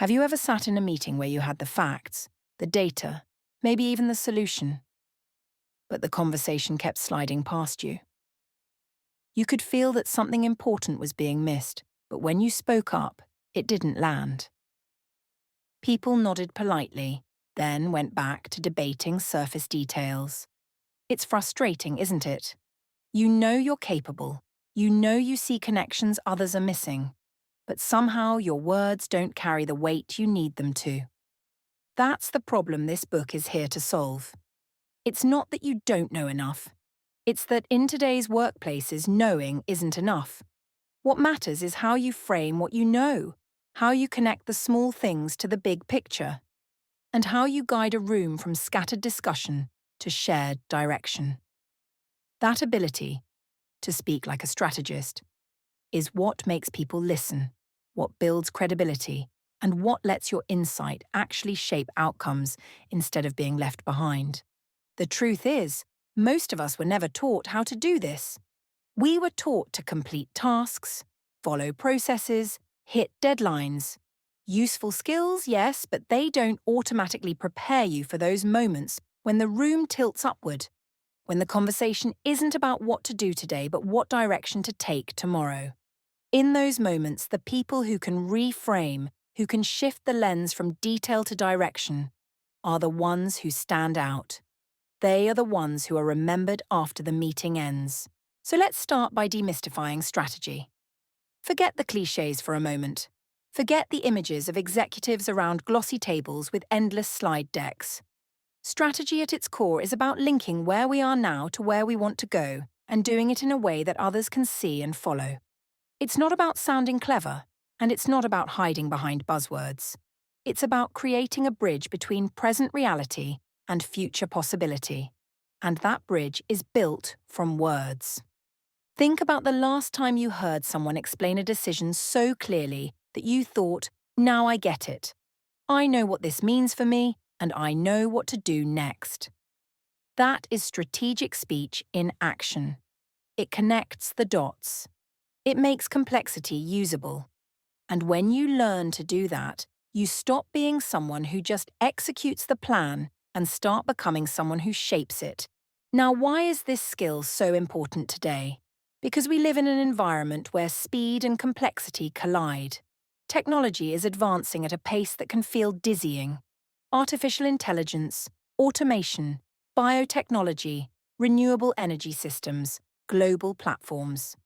Have you ever sat in a meeting where you had the facts, the data, maybe even the solution, but the conversation kept sliding past you? You could feel that something important was being missed, but when you spoke up, it didn't land. People nodded politely, then went back to debating surface details. It's frustrating, isn't it? You know you're capable. You know you see connections others are missing, but somehow your words don't carry the weight you need them to. That's the problem this book is here to solve. It's not that you don't know enough. It's that in today's workplaces, knowing isn't enough. What matters is how you frame what you know, how you connect the small things to the big picture, and how you guide a room from scattered discussion to shared direction. That ability, to speak like a strategist, is what makes people listen, what builds credibility, and what lets your insight actually shape outcomes instead of being left behind. The truth is, most of us were never taught how to do this. We were taught to complete tasks, follow processes, hit deadlines. Useful skills, yes, but they don't automatically prepare you for those moments when the room tilts upward, when the conversation isn't about what to do today, but what direction to take tomorrow. In those moments, the people who can reframe, who can shift the lens from detail to direction, are the ones who stand out. They are the ones who are remembered after the meeting ends. So let's start by demystifying strategy. Forget the clichés for a moment. Forget the images of executives around glossy tables with endless slide decks. Strategy at its core is about linking where we are now to where we want to go and doing it in a way that others can see and follow. It's not about sounding clever, and it's not about hiding behind buzzwords. It's about creating a bridge between present reality and future possibility. And that bridge is built from words. Think about the last time you heard someone explain a decision so clearly that you thought, now I get it. I know what this means for me, and I know what to do next. That is strategic speech in action. It connects the dots. It makes complexity usable. And when you learn to do that, you stop being someone who just executes the plan and start becoming someone who shapes it. Now, why is this skill so important today? Because we live in an environment where speed and complexity collide. Technology is advancing at a pace that can feel dizzying. Artificial intelligence, automation, biotechnology, renewable energy systems, global platforms.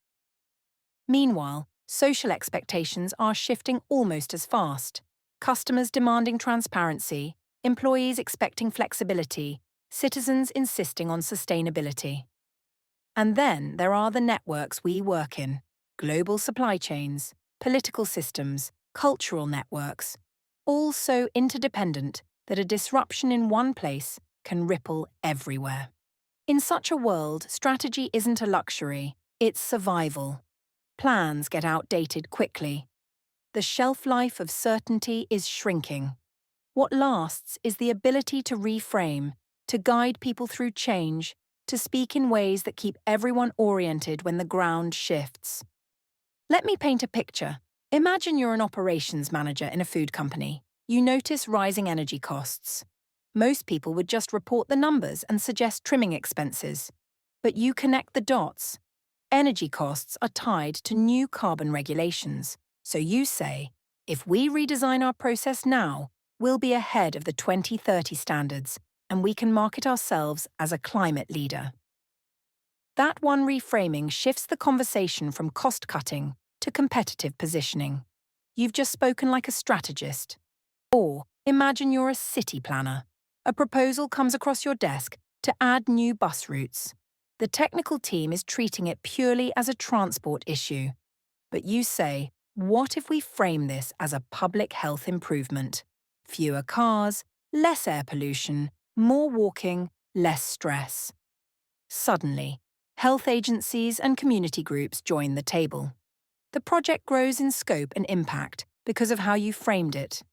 Meanwhile, social expectations are shifting almost as fast. Customers demanding transparency, employees expecting flexibility, citizens insisting on sustainability. And then there are the networks we work in, global supply chains, political systems, cultural networks, all so interdependent that a disruption in one place can ripple everywhere. In such a world, strategy isn't a luxury, it's survival. Plans get outdated quickly. The shelf life of certainty is shrinking. What lasts is the ability to reframe, to guide people through change, to speak in ways that keep everyone oriented when the ground shifts. Let me paint a picture. Imagine you're an operations manager in a food company. You notice rising energy costs. Most people would just report the numbers and suggest trimming expenses. But you connect the dots. Energy costs are tied to new carbon regulations. So you say, if we redesign our process now, we'll be ahead of the 2030 standards, and we can market ourselves as a climate leader. That one reframing shifts the conversation from cost-cutting to competitive positioning. You've just spoken like a strategist. Or imagine you're a city planner. A proposal comes across your desk to add new bus routes. The technical team is treating it purely as a transport issue. But you say, what if we frame this as a public health improvement? Fewer cars, less air pollution, more walking, less stress. Suddenly, health agencies and community groups join the table. The project grows in scope and impact because of how you framed it.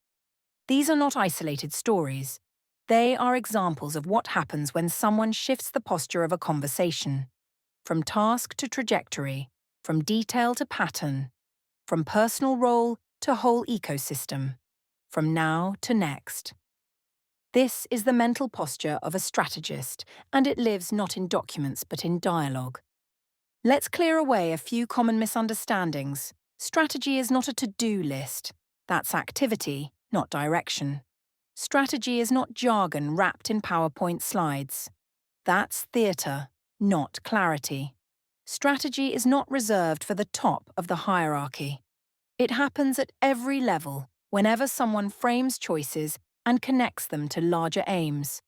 These are not isolated stories. They are examples of what happens when someone shifts the posture of a conversation. From task to trajectory, from detail to pattern, from personal role to whole ecosystem, from now to next. This is the mental posture of a strategist, and it lives not in documents but in dialogue. Let's clear away a few common misunderstandings. Strategy is not a to-do list. That's activity, not direction. Strategy is not jargon wrapped in PowerPoint slides. That's theatre, not clarity. Strategy is not reserved for the top of the hierarchy. It happens at every level, whenever someone frames choices and connects them to larger aims.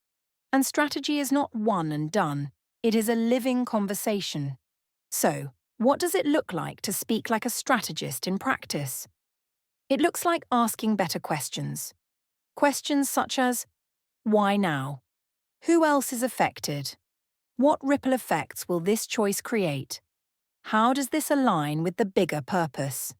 And strategy is not one and done. It is a living conversation. So, what does it look like to speak like a strategist in practice? It looks like asking better questions. Questions such as, why now? Who else is affected? What ripple effects will this choice create? How does this align with the bigger purpose?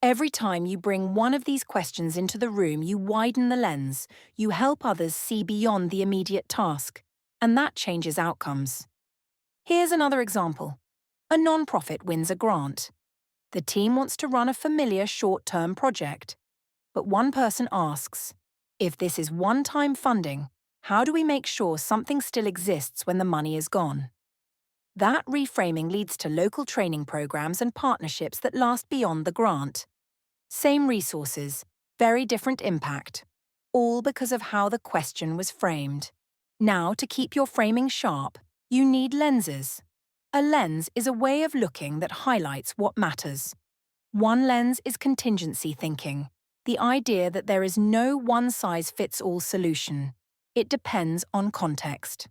Every time you bring one of these questions into the room, you widen the lens, you help others see beyond the immediate task, and that changes outcomes. Here's another example. A non-profit wins a grant. The team wants to run a familiar short-term project. But one person asks, if this is one-time funding, how do we make sure something still exists when the money is gone? That reframing leads to local training programs and partnerships that last beyond the grant. Same resources, very different impact, all because of how the question was framed. Now, to keep your framing sharp, you need lenses. A lens is a way of looking that highlights what matters. One lens is contingency thinking, the idea that there is no one-size-fits-all solution. It depends on context.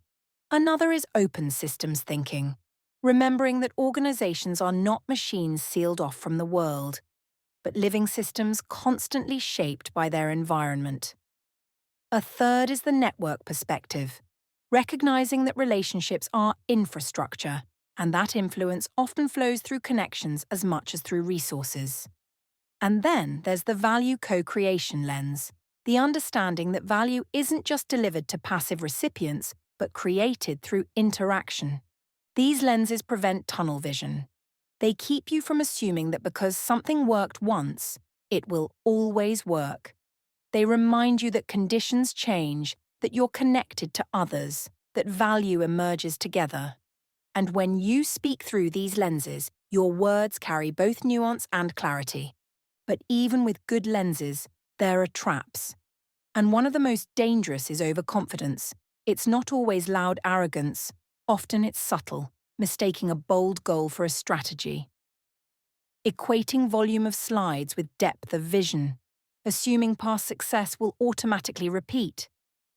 Another is open systems thinking, remembering that organizations are not machines sealed off from the world, but living systems constantly shaped by their environment. A third is the network perspective, recognizing that relationships are infrastructure, and that influence often flows through connections as much as through resources. And then there's the value co-creation lens, the understanding that value isn't just delivered to passive recipients, but created through interaction. These lenses prevent tunnel vision. They keep you from assuming that because something worked once, it will always work. They remind you that conditions change, that you're connected to others, that value emerges together. And when you speak through these lenses, your words carry both nuance and clarity. But even with good lenses, there are traps. And one of the most dangerous is overconfidence. It's not always loud arrogance. Often it's subtle, mistaking a bold goal for a strategy. Equating volume of slides with depth of vision. Assuming past success will automatically repeat.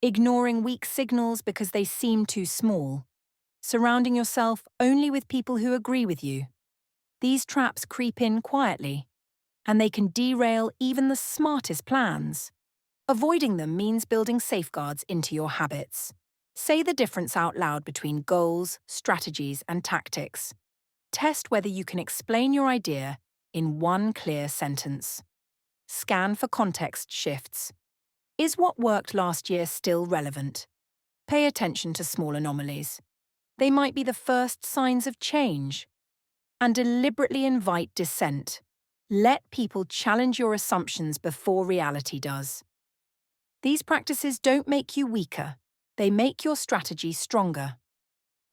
Ignoring weak signals because they seem too small. Surrounding yourself only with people who agree with you. These traps creep in quietly, and they can derail even the smartest plans. Avoiding them means building safeguards into your habits. Say the difference out loud between goals, strategies, and tactics. Test whether you can explain your idea in one clear sentence. Scan for context shifts. Is what worked last year still relevant? Pay attention to small anomalies. They might be the first signs of change. And deliberately invite dissent. Let people challenge your assumptions before reality does. These practices don't make you weaker. They make your strategy stronger.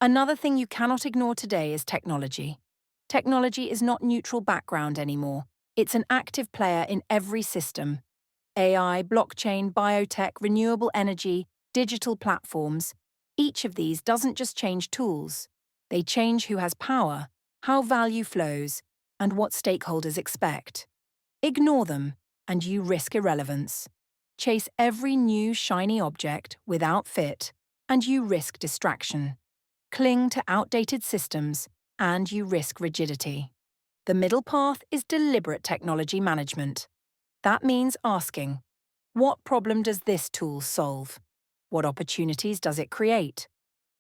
Another thing you cannot ignore today is technology. Technology is not neutral background anymore. It's an active player in every system. AI, blockchain, biotech, renewable energy, digital platforms. Each of these doesn't just change tools. They change who has power, how value flows, and what stakeholders expect. Ignore them, and you risk irrelevance. Chase every new shiny object without fit, and you risk distraction. Cling to outdated systems, and you risk rigidity. The middle path is deliberate technology management. That means asking, what problem does this tool solve? What opportunities does it create?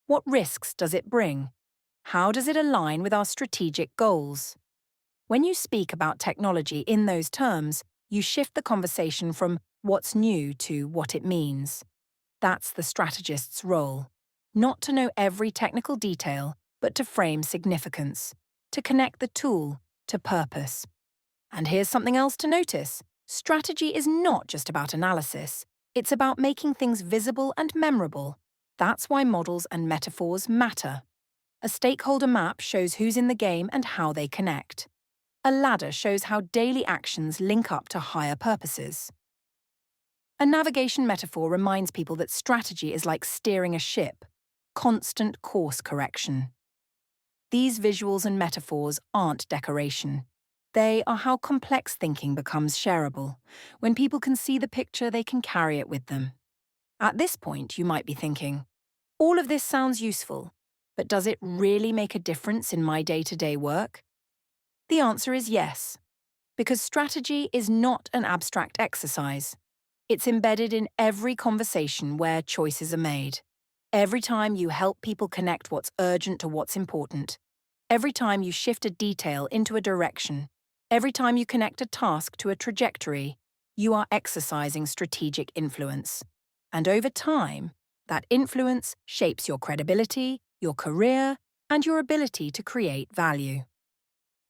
What risks does it bring? How does it align with our strategic goals? When you speak about technology in those terms, you shift the conversation from what's new to what it means. That's the strategist's role. Not to know every technical detail, but to frame significance, to connect the tool to purpose. And here's something else to notice. Strategy is not just about analysis, it's about making things visible and memorable. That's why models and metaphors matter. A stakeholder map shows who's in the game and how they connect. A ladder shows how daily actions link up to higher purposes. A navigation metaphor reminds people that strategy is like steering a ship, constant course correction. These visuals and metaphors aren't decoration. They are how complex thinking becomes shareable. When people can see the picture, they can carry it with them. At this point, you might be thinking, all of this sounds useful, but does it really make a difference in my day-to-day work? The answer is yes, because strategy is not an abstract exercise. It's embedded in every conversation where choices are made. Every time you help people connect what's urgent to what's important. Every time you shift a detail into a direction. Every time you connect a task to a trajectory, you are exercising strategic influence. And over time, that influence shapes your credibility, your career, and your ability to create value.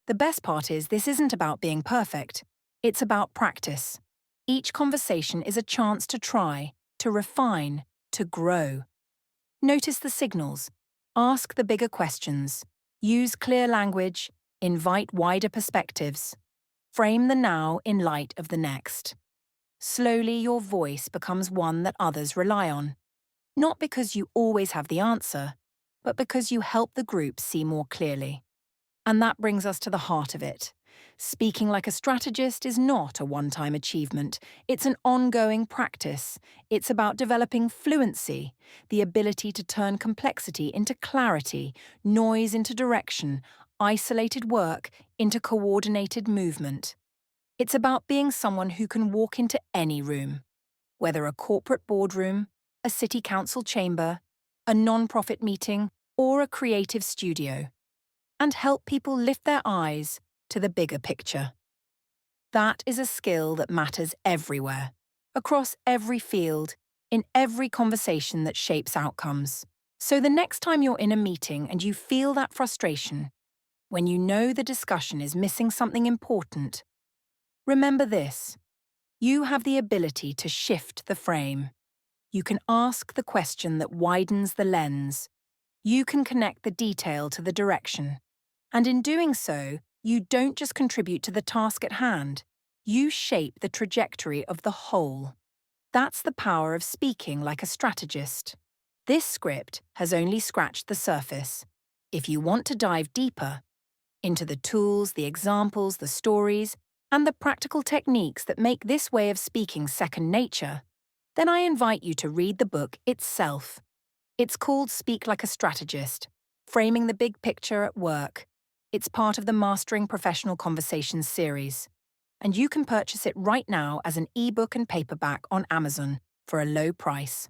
The best part is this isn't about being perfect. It's about practice. Each conversation is a chance to try, to refine, to grow. Notice the signals. Ask the bigger questions. Use clear language. Invite wider perspectives. Frame the now in light of the next. Slowly, your voice becomes one that others rely on. Not because you always have the answer, but because you help the group see more clearly. And that brings us to the heart of it. Speaking like a strategist is not a one-time achievement. It's an ongoing practice. It's about developing fluency, the ability to turn complexity into clarity, noise into direction, isolated work into coordinated movement. It's about being someone who can walk into any room, whether a corporate boardroom, a city council chamber, a non-profit meeting, or a creative studio, and help people lift their eyes to the bigger picture. That is a skill that matters everywhere, across every field, in every conversation that shapes outcomes. So the next time you're in a meeting and you feel that frustration, when you know the discussion is missing something important, remember this: you have the ability to shift the frame. You can ask the question that widens the lens. You can connect the detail to the direction. And in doing so, you don't just contribute to the task at hand, you shape the trajectory of the whole. That's the power of speaking like a strategist. This script has only scratched the surface. If you want to dive deeper into the tools, the examples, the stories, and the practical techniques that make this way of speaking second nature, then I invite you to read the book itself. It's called Speak Like a Strategist, Framing the Big Picture at Work. It's part of the Mastering Professional Conversations series, and you can purchase it right now as an ebook and paperback on Amazon for a low price.